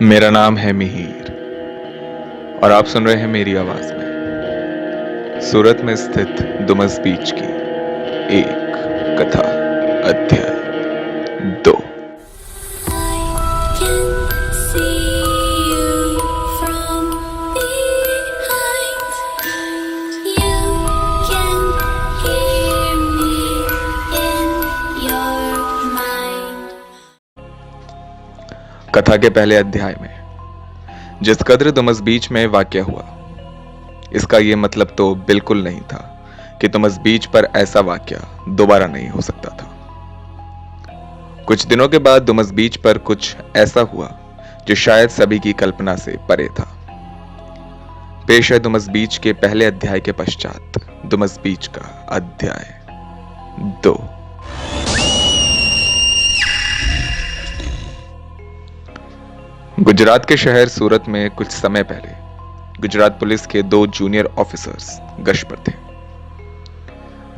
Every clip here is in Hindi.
मेरा नाम है मिहिर और आप सुन रहे हैं मेरी आवाज में सूरत में स्थित दुमस बीच की एक कथा अध्याय 2। कथा के पहले अध्याय में जिस कद्र दुमस बीच में वाकया हुआ, इसका यह मतलब तो बिल्कुल नहीं था कि दुमस बीच पर ऐसा वाकया दोबारा नहीं हो सकता था। कुछ दिनों के बाद दुमस बीच पर कुछ ऐसा हुआ जो शायद सभी की कल्पना से परे था। पेश है दुमस बीच के पहले अध्याय के पश्चात दुमस बीच का अध्याय 2। गुजरात के शहर सूरत में कुछ समय पहले गुजरात पुलिस के 2 जूनियर ऑफिसर्स गश्त पर थे।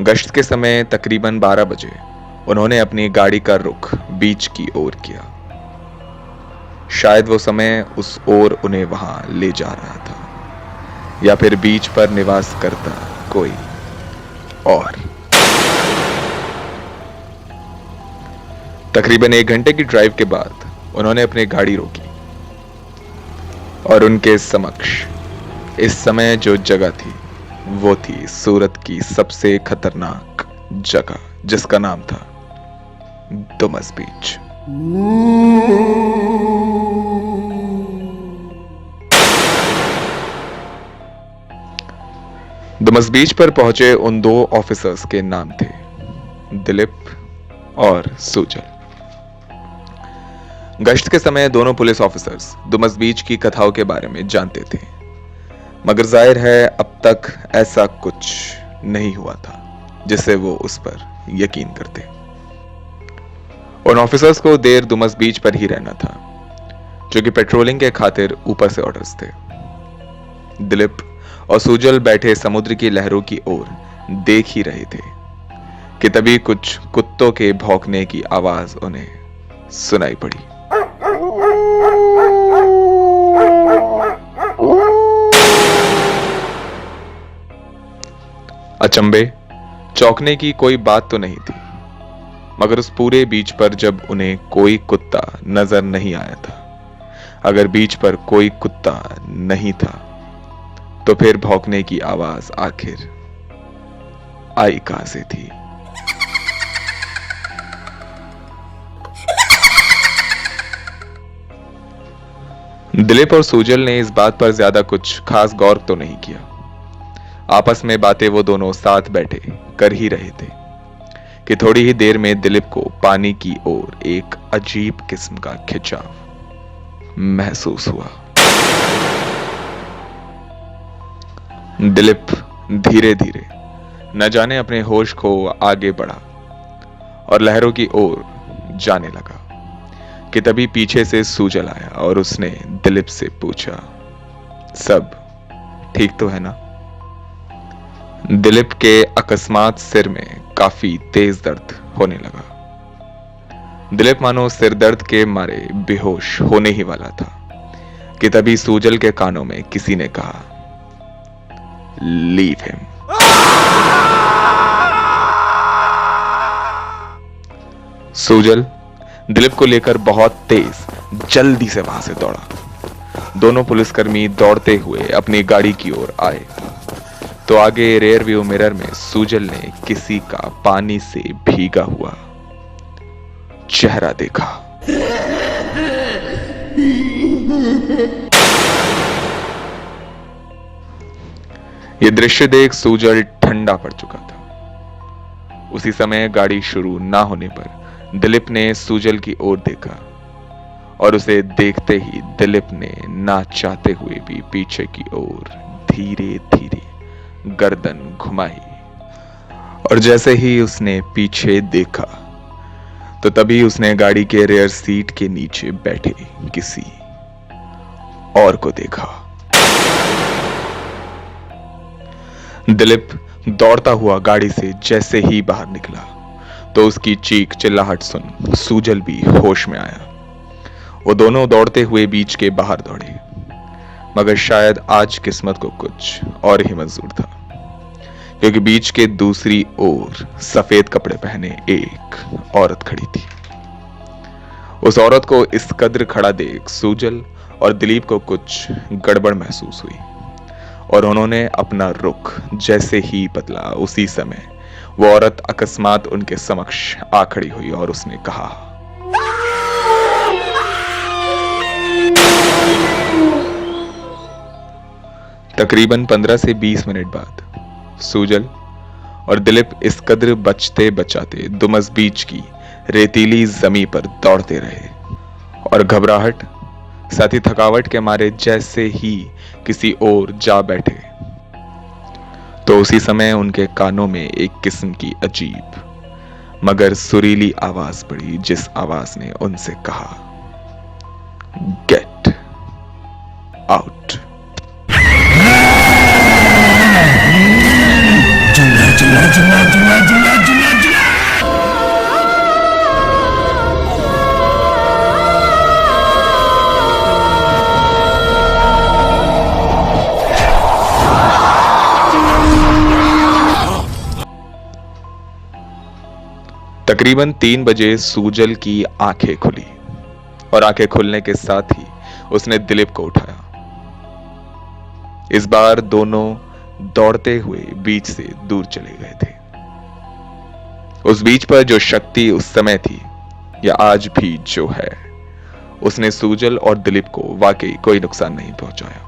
गश्त के समय तकरीबन 12 बजे उन्होंने अपनी गाड़ी का रुख बीच की ओर किया। शायद वो समय उस ओर उन्हें वहां ले जा रहा था या फिर बीच पर निवास करता कोई और। तकरीबन 1 घंटे की ड्राइव के बाद उन्होंने अपनी गाड़ी रोकी और उनके समक्ष इस समय जो जगह थी वो थी सूरत की सबसे खतरनाक जगह, जिसका नाम था दुमस बीच। दुमस बीच पर पहुंचे उन 2 ऑफिसर्स के नाम थे दिलीप और सुजल। गश्त के समय दोनों पुलिस ऑफिसर्स दुमस बीच की कथाओं के बारे में जानते थे, मगर जाहिर है अब तक ऐसा कुछ नहीं हुआ था जिससे वो उस पर यकीन करते। उन ऑफिसर्स को देर दुमस बीच पर ही रहना था, जो कि पेट्रोलिंग के खातिर ऊपर से ऑर्डर्स थे। दिलीप और सुजल बैठे समुद्र की लहरों की ओर देख ही रहे थे कि तभी कुछ कुत्तों के भौंकने की आवाज उन्हें सुनाई पड़ी। अचंभे, चौंकने की कोई बात तो नहीं थी, मगर उस पूरे बीच पर जब उन्हें कोई कुत्ता नजर नहीं आया था, अगर बीच पर कोई कुत्ता नहीं था तो फिर भौंकने की आवाज आखिर आई कहां से थी? दिलीप और सुजल ने इस बात पर ज्यादा कुछ खास गौर तो नहीं किया। आपस में बातें वो दोनों साथ बैठे कर ही रहे थे कि थोड़ी ही देर में दिलीप को पानी की ओर एक अजीब किस्म का खिंचाव महसूस हुआ। दिलीप धीरे धीरे न जाने अपने होश को आगे बढ़ा और लहरों की ओर जाने लगा कि तभी पीछे से सुजल आया और उसने दिलीप से पूछा, सब ठीक तो है ना? दिलीप के अकस्मात सिर में काफी तेज दर्द होने लगा। दिलीप मानो सिर दर्द के मारे बेहोश होने ही वाला था कि तभी सुजल के कानों में किसी ने कहा, लीव हिम। सुजल दिलीप को लेकर बहुत तेज जल्दी से वहां से दौड़ा। दोनों पुलिसकर्मी दौड़ते हुए अपनी गाड़ी की ओर आए तो आगे रेयर व्यू मिरर में सुजल ने किसी का पानी से भीगा हुआ चेहरा देखा। यह दृश्य देख सुजल ठंडा पड़ चुका था। उसी समय गाड़ी शुरू ना होने पर दिलीप ने सुजल की ओर देखा और उसे देखते ही दिलीप ने ना चाहते हुए भी पीछे की ओर धीरे धीरे गर्दन घुमाई और जैसे ही उसने पीछे देखा तो तभी उसने गाड़ी के रेयर सीट के नीचे बैठे किसी और को देखा। दिलीप दौड़ता हुआ गाड़ी से जैसे ही बाहर निकला तो उसकी चीख चिल्लाहट सुन सुजल भी होश में आया वो दोनों दौड़ते हुए बीच के बाहर दौड़े, मगर शायद आज किस्मत को कुछ और ही मंजूर था, क्योंकि बीच के दूसरी ओर सफेद कपड़े पहने एक औरत खड़ी थी। उस औरत को इस कद्र खड़ा देख सूजल और दिलीप को कुछ गड़बड़ महसूस हुई और उन्होंने अपना रुख जैसे ही बदला, उसी समय वो औरत अकस्मात उनके समक्ष आ खड़ी हुई और उसने कहा, तकरीबन 15 से 20 मिनट बाद सूजल और दिलीप इस कद्र बचते बचाते दुमस बीच की रेतीली जमी पर दौड़ते रहे और घबराहट साथ ही थकावट के मारे जैसे ही किसी और जा बैठे तो उसी समय उनके कानों में एक किस्म की अजीब मगर सुरीली आवाज पड़ी, जिस आवाज ने उनसे कहा, गेट आउट। तकरीबन 3 बजे सूजल की आंखें खुली और आंखें खुलने के साथ ही उसने दिलीप को उठाया। इस बार दोनों दौड़ते हुए बीच से दूर चले गए थे। उस बीच पर जो शक्ति उस समय थी या आज भी जो है, उसने सूजल और दिलीप को वाकई कोई नुकसान नहीं पहुंचाया।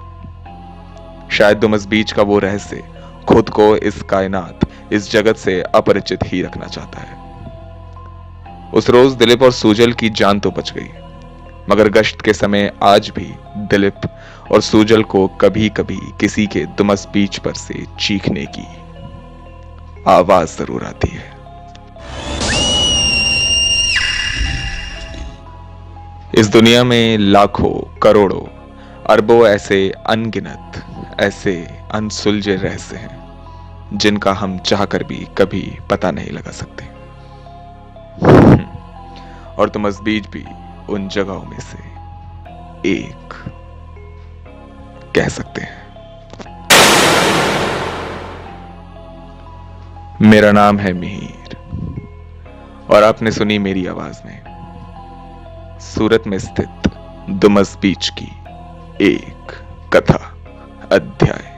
शायद दुमस बीच का वो रहस्य खुद को इस कायनात, इस जगत से अपरिचित ही रखना चाहता है। उस रोज दिलीप और सूजल की जान तो बच गई, मगर गश्त के समय आज भी दिलीप और सूजल को कभी कभी किसी के दुमस बीच पर से चीखने की आवाज जरूर आती है। इस दुनिया में लाखों करोड़ों अरबों ऐसे अनगिनत, ऐसे अनसुलझे रहस्य हैं जिनका हम चाहकर भी कभी पता नहीं लगा सकते। और दुमस बीच भी उन जगहों में से एक कह सकते हैं। मेरा नाम है मिहिर और आपने सुनी मेरी आवाज में सूरत में स्थित दुमस बीच की एक कथा अध्याय।